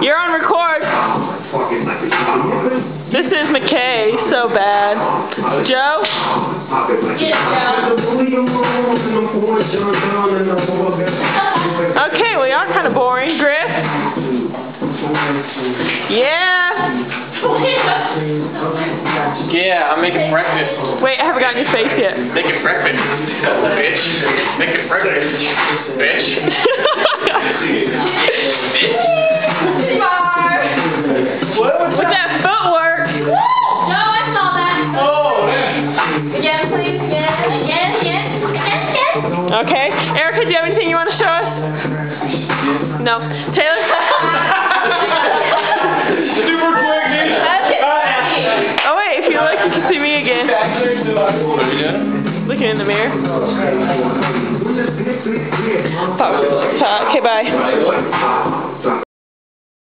You're on record. This is McKay, so bad. Joe? Yeah, Joe. Okay, well, y'all kind of boring. Griff? Yeah. Yeah, I'm making breakfast. Wait, I haven't gotten your face yet. Making breakfast, bitch. Making breakfast, bitch. With that footwork. No, I saw that. Oh, yeah. Yes, please. Yes. Okay. Erica, do you have anything you want to show us? No. Taylor? Super quick, dude. Oh, wait, if you look, you can see me again. Looking in the mirror. Okay, bye.